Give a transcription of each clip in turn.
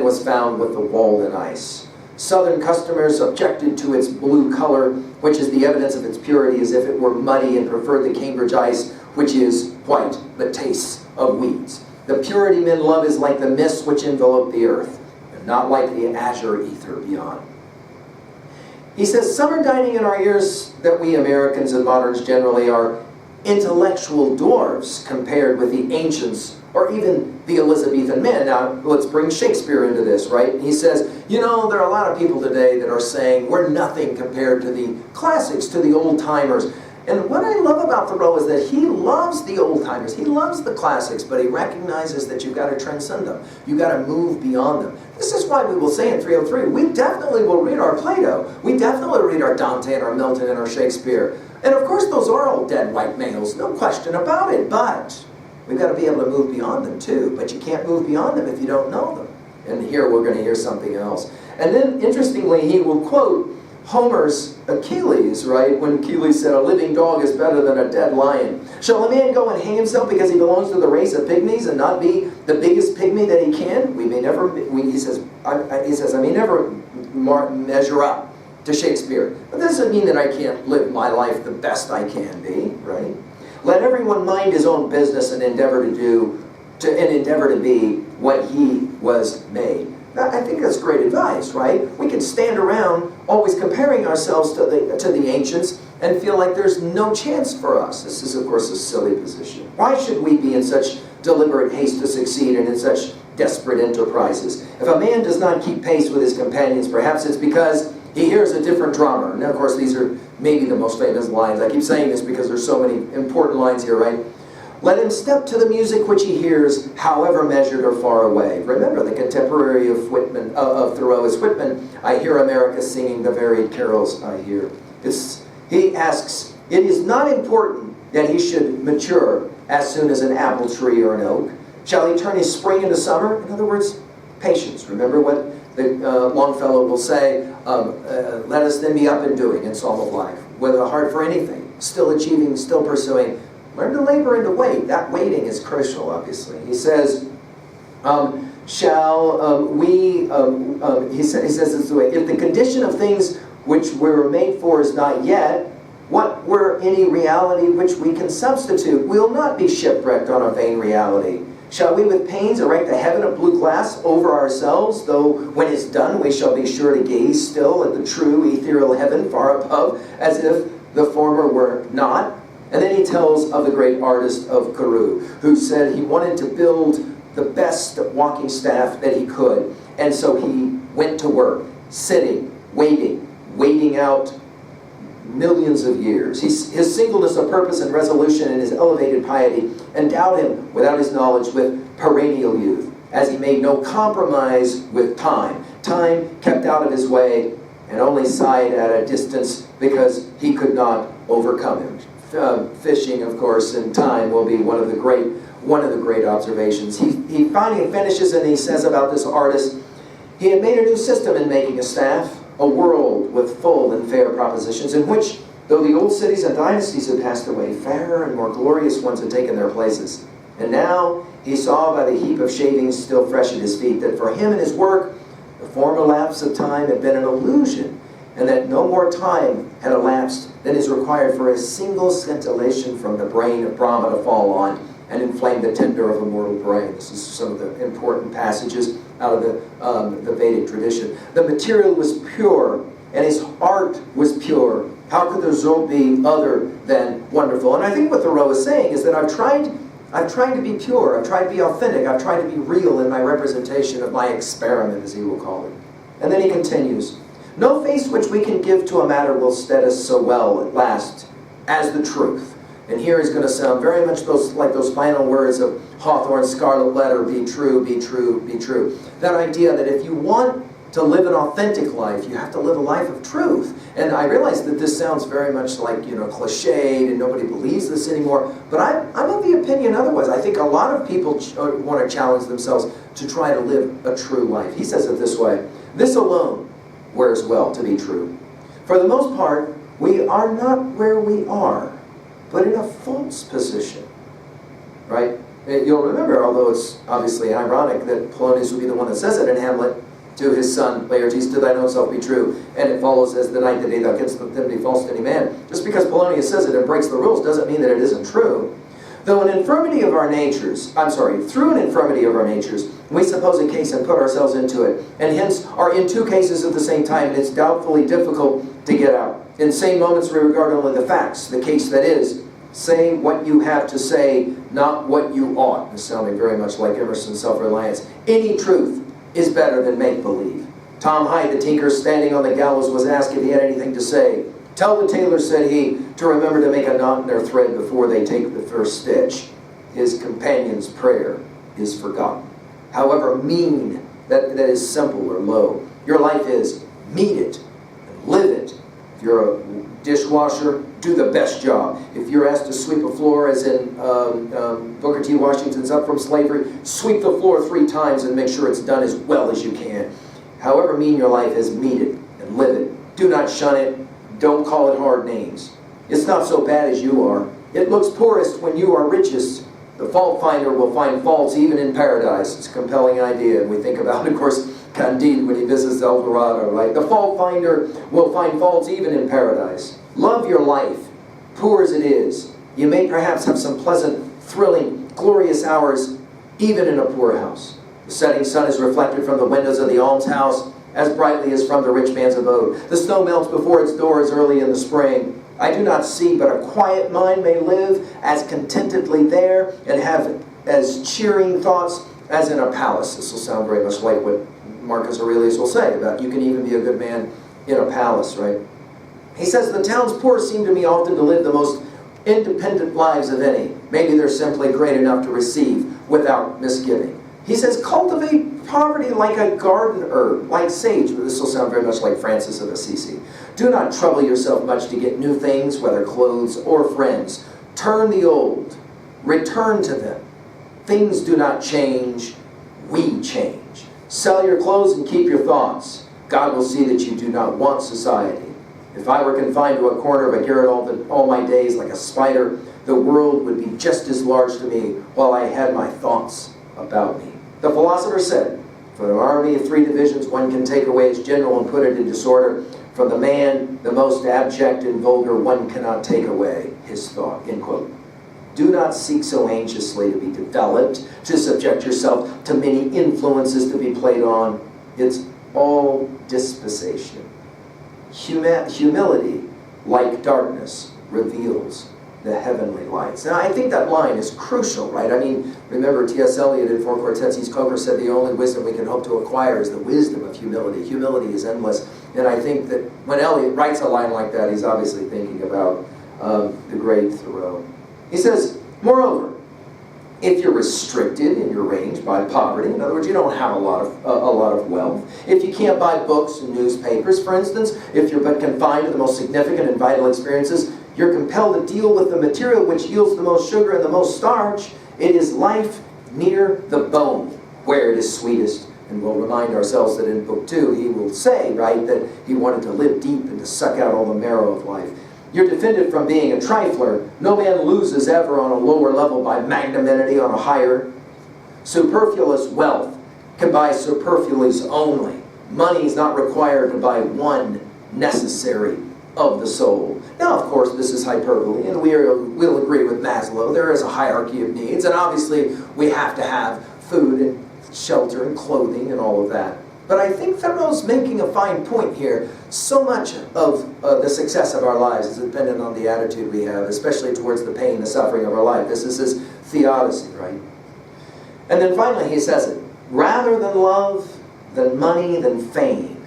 was found with the Walden ice. Southern customers objected to its blue color, which is the evidence of its purity, as if it were muddy, and preferred the Cambridge ice, which is white but tastes of weeds. The purity men love is like the mist which enveloped the earth, and not like the azure ether beyond. He says, some are dining in our ears that we Americans and moderns generally are intellectual dwarfs compared with the ancients or even the Elizabethan men. Now, let's bring Shakespeare into this, right? He says, you know, there are a lot of people today that are saying we're nothing compared to the classics, to the old-timers. And what I love about Thoreau is that he loves the old-timers. He loves the classics, but he recognizes that you've got to transcend them. You've got to move beyond them. This is why we will say in 303, we definitely will read our Plato. We definitely read our Dante and our Milton and our Shakespeare. And of course, those are all dead white males, no question about it. But we've got to be able to move beyond them too. But you can't move beyond them if you don't know them. And here we're going to hear something else. And then, interestingly, he will quote Homer's Achilles, right? When Achilles said, a living dog is better than a dead lion. Shall a man go and hang himself because he belongs to the race of pygmies and not be the biggest pygmy that he can? We may never, he says, I may never measure up to Shakespeare. But that doesn't mean that I can't live my life the best I can be, right? Let everyone mind his own business and endeavor to be what he was made. Now, I think that's great advice, right? We can stand around always comparing ourselves to the ancients and feel like there's no chance for us. This is, of course, a silly position. Why should we be in such deliberate haste to succeed and in such desperate enterprises? If a man does not keep pace with his companions, perhaps it's because he hears a different drummer. And of course, these are maybe the most famous lines. I keep saying this because there's so many important lines here, right? Let him step to the music which he hears, however measured or far away. Remember, the contemporary of Thoreau is Whitman. I hear America singing the varied carols I hear. He asks, it is not important that he should mature as soon as an apple tree or an oak. Shall he turn his spring into summer? In other words, patience. Remember what the Longfellow will say, let us then be up and doing in Psalm of Life, with a heart for anything, still achieving, still pursuing. Learn to labor and to wait. That waiting is crucial, obviously. He says, he says this way, if the condition of things which we were made for is not yet, what were any reality which we can substitute? We'll not be shipwrecked on a vain reality. Shall we with pains erect a heaven of blue glass over ourselves, though when it's done we shall be sure to gaze still at the true ethereal heaven far above, as if the former were not? And then he tells of the great artist of Carew, who said he wanted to build the best walking staff that he could. And so he went to work, sitting, waiting out millions of years. His singleness of purpose and resolution and his elevated piety endowed him, without his knowledge, with perennial youth, as he made no compromise with time. Time kept out of his way and only sighed at a distance because he could not overcome him. Fishing, of course, and time will be one of the great observations. He finally finishes and he says about this artist, he had made a new system in making a staff, a world with full and fair propositions, in which, though the old cities and dynasties had passed away, fairer and more glorious ones had taken their places. And now he saw by the heap of shavings still fresh at his feet that for him and his work, the former lapse of time had been an illusion, and that no more time had elapsed than is required for a single scintillation from the brain of Brahma to fall on and inflame the tinder of a mortal brain. This is some of the important passages out of the Vedic tradition. The material was pure, and his art was pure. How could the result be other than wonderful? And I think what Thoreau is saying is that I've tried to be pure, I've tried to be authentic, I've tried to be real in my representation of my experiment, as he will call it. And then he continues, no face which we can give to a matter will stead us so well at last as the truth. And here is going to sound very much like those final words of Hawthorne's Scarlet Letter, be true, be true, be true. That idea that if you want to live an authentic life, you have to live a life of truth. And I realize that this sounds very much like, cliched and nobody believes this anymore. But I'm of the opinion otherwise. I think a lot of people want to challenge themselves to try to live a true life. He says it this way, this alone wears well to be true. For the most part, we are not where we are, but in a false position, right? You'll remember, although it's obviously ironic, that Polonius would be the one that says it in Hamlet to his son Laertes, to thine own self be true, and it follows as the night the day thou canst them be false to any man. Just because Polonius says it and breaks the rules doesn't mean that it isn't true. Though an infirmity of our natures, through an infirmity of our natures, we suppose a case and put ourselves into it, and hence are in two cases at the same time, and it's doubtfully difficult to get out. In same moments we regard only the facts, the case that is. Say what you have to say, not what you ought. This sounding very much like Emerson's self-reliance. Any truth is better than make-believe. Tom Hyde, the tinker standing on the gallows, was asked if he had anything to say. Tell the tailors, said he, to remember to make a knot in their thread before they take the first stitch. His companion's prayer is forgotten. However mean that is simple or low. Your life is, meet it and live it. If you're a dishwasher, do the best job. If you're asked to sweep a floor, as in Booker T. Washington's Up From Slavery, sweep the floor 3 times and make sure it's done as well as you can. However mean your life is, meet it and live it. Do not shun it. Don't call it hard names. It's not so bad as you are. It looks poorest when you are richest. The fault finder will find faults even in paradise. It's a compelling idea. And we think about, of course, Candide when he visits El Dorado, right? The fault finder will find faults even in paradise. Love your life, poor as it is. You may perhaps have some pleasant, thrilling, glorious hours, even in a poor house. The setting sun is reflected from the windows of the almshouse as brightly as from the rich man's abode. The snow melts before its doors early in the spring. I do not see, but a quiet mind may live as contentedly there and have as cheering thoughts as in a palace. This will sound very much like what Marcus Aurelius will say about you can even be a good man in a palace, right? He says, the town's poor seem to me often to live the most independent lives of any. Maybe they're simply great enough to receive without misgiving. He says, cultivate poverty like a garden herb, like sage. This will sound very much like Francis of Assisi. Do not trouble yourself much to get new things, whether clothes or friends. Turn the old. Return to them. Things do not change. We change. Sell your clothes and keep your thoughts. God will see that you do not want society. If I were confined to a corner of a garret all my days like a spider, the world would be just as large to me while I had my thoughts about me. The philosopher said, from an army of 3 divisions, one can take away its general and put it in disorder. From the man, the most abject and vulgar, one cannot take away his thought. End quote. Do not seek so anxiously to be developed, to subject yourself to many influences to be played on. It's all dispensation. Humility, like darkness, reveals the heavenly lights. Now, I think that line is crucial, right? I mean, remember T.S. Eliot in Four Quartets, East Coker said the only wisdom we can hope to acquire is the wisdom of humility. Humility is endless. And I think that when Eliot writes a line like that, he's obviously thinking about the great Thoreau. He says, moreover, if you're restricted in your range by poverty, in other words, you don't have a lot of wealth, if you can't buy books and newspapers, for instance, if you're but confined to the most significant and vital experiences, you're compelled to deal with the material which yields the most sugar and the most starch. It is life near the bone, where it is sweetest. And we'll remind ourselves that in Book 2, he will say, right, that he wanted to live deep and to suck out all the marrow of life. You're defended from being a trifler. No man loses ever on a lower level by magnanimity on a higher. Superfluous wealth can buy superfluous only. Money is not required to buy one necessary of the soul. Now, of course, this is hyperbole, and we'll agree with Maslow. There is a hierarchy of needs, and obviously we have to have food and shelter and clothing and all of that. But I think Thoreau's making a fine point here. So much of the success of our lives is dependent on the attitude we have, especially towards the pain, the suffering of our life. This is his theodicy, right? And then finally he says it, rather than love, than money, than fame,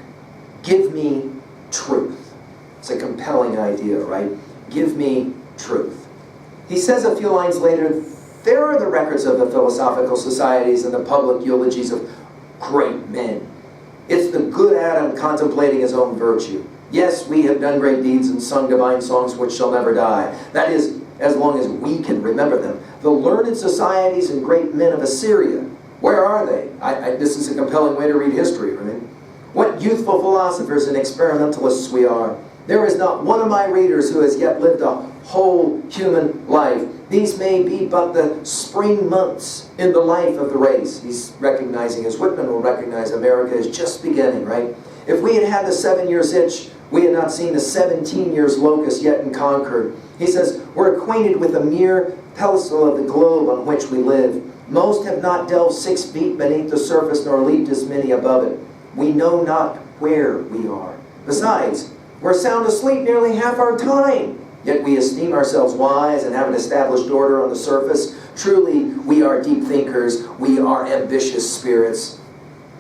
give me truth. It's a compelling idea, right? Give me truth. He says a few lines later, there are the records of the philosophical societies and the public eulogies of great men. It's the good Adam contemplating his own virtue. Yes, we have done great deeds and sung divine songs which shall never die. That is, as long as we can remember them. The learned societies and great men of Assyria, where are they? This is a compelling way to read history, right? What youthful philosophers and experimentalists we are. There is not one of my readers who has yet lived a whole human life. These may be but the spring months in the life of the race. He's recognizing, as Whitman will recognize, America is just beginning, right? If we had had the 7 years itch, we had not seen the 17 years locust yet in Concord. He says, we're acquainted with a mere pedestal of the globe on which we live. Most have not delved 6 feet beneath the surface, nor leaped as many above it. We know not where we are. Besides, we're sound asleep nearly half our time. Yet we esteem ourselves wise and have an established order on the surface. Truly, we are deep thinkers. We are ambitious spirits.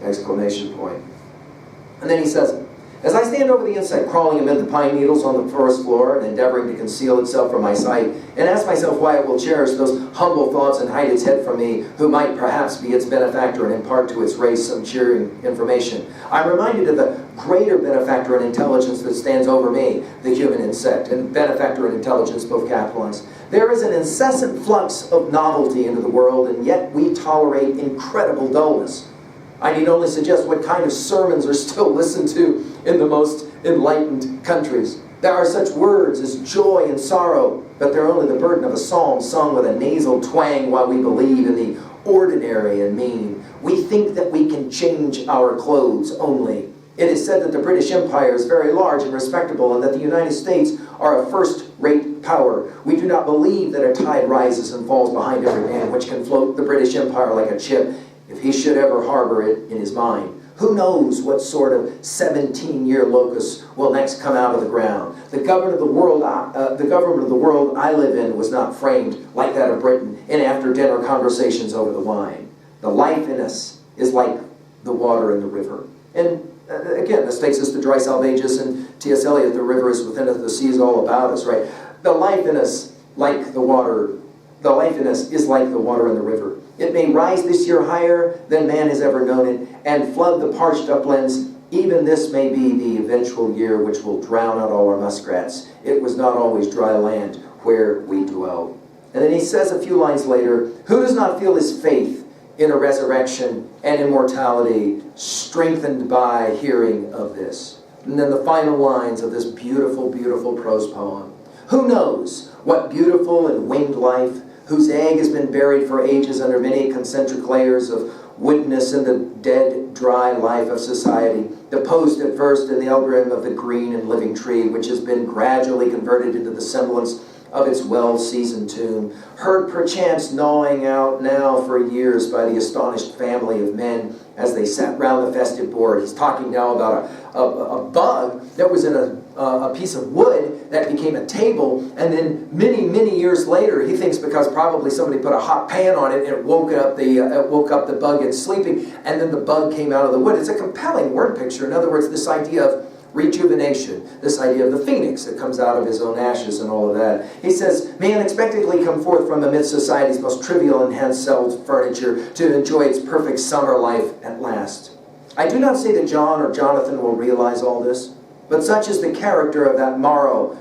Exclamation point. And then he says, as I stand over the insect crawling amid the pine needles on the forest floor and endeavoring to conceal itself from my sight, and ask myself why it will cherish those humble thoughts and hide its head from me, who might perhaps be its benefactor and impart to its race some cheering information, I'm reminded of the greater benefactor and intelligence that stands over me, the human insect, and benefactor and intelligence both capitalized. There is an incessant flux of novelty into the world, and yet we tolerate incredible dullness. I need only suggest what kind of sermons are still listened to in the most enlightened countries. There are such words as joy and sorrow, but they're only the burden of a psalm sung with a nasal twang while we believe in the ordinary and mean. We think that we can change our clothes only. It is said that the British Empire is very large and respectable, and that the United States are a first-rate power. We do not believe that a tide rises and falls behind every man, which can float the British Empire like a chip, if he should ever harbor it in his mind. Who knows what sort of 17-year locust will next come out of the ground? The government of the world I live in was not framed like that of Britain in after-dinner conversations over the wine. The life in us is like the water in the river. And again, this takes us to Dry Salvages and T.S. Eliot, the river is within us, the sea is all about us, right? The life in us, like the water, the life in us is like the water in the river. It may rise this year higher than man has ever known it, and flood the parched uplands. Even this may be the eventual year which will drown out all our muskrats. It was not always dry land where we dwell. And then he says a few lines later, who does not feel his faith in a resurrection and immortality strengthened by hearing of this? And then the final lines of this beautiful, beautiful prose poem. Who knows what beautiful and winged life, whose egg has been buried for ages under many concentric layers of woodness in the dead, dry life of society, deposed at first in the emblem of the green and living tree, which has been gradually converted into the semblance of its well-seasoned tomb, heard perchance gnawing out now for years by the astonished family of men as they sat round the festive board. He's talking now about a bug that was in a piece of wood that became a table, and then many, many years later, he thinks because probably somebody put a hot pan on it and it woke up the bug in sleeping, and then the bug came out of the wood. It's a compelling word picture. In other words, this idea of rejuvenation, this idea of the phoenix that comes out of his own ashes and all of that. He says, may unexpectedly come forth from amidst society's most trivial and hand-sewed furniture to enjoy its perfect summer life at last. I do not say that John or Jonathan will realize all this, but such is the character of that morrow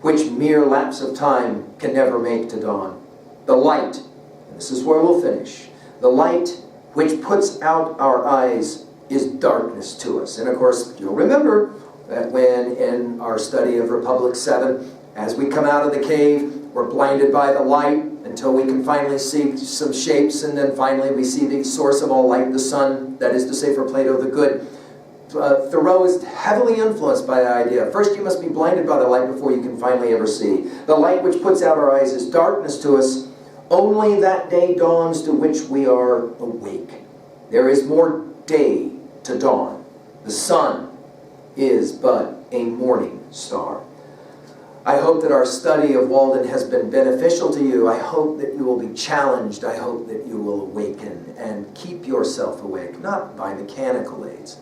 which mere lapse of time can never make to dawn. The light, and this is where we'll finish, the light which puts out our eyes is darkness to us. And of course, you'll remember that when in our study of Republic 7, as we come out of the cave, we're blinded by the light until we can finally see some shapes, and then finally we see the source of all light, the sun, that is to say for Plato, the good. Thoreau is heavily influenced by the idea. First you must be blinded by the light before you can finally ever see. The light which puts out our eyes is darkness to us. Only that day dawns to which we are awake. There is more day to dawn. The sun is but a morning star. I hope that our study of Walden has been beneficial to you. I hope that you will be challenged. I hope that you will awaken and keep yourself awake, not by mechanical aids,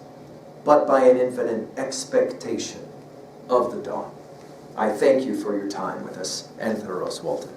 but by an infinite expectation of the dawn. I thank you for your time with us, and Thoreau's Walden.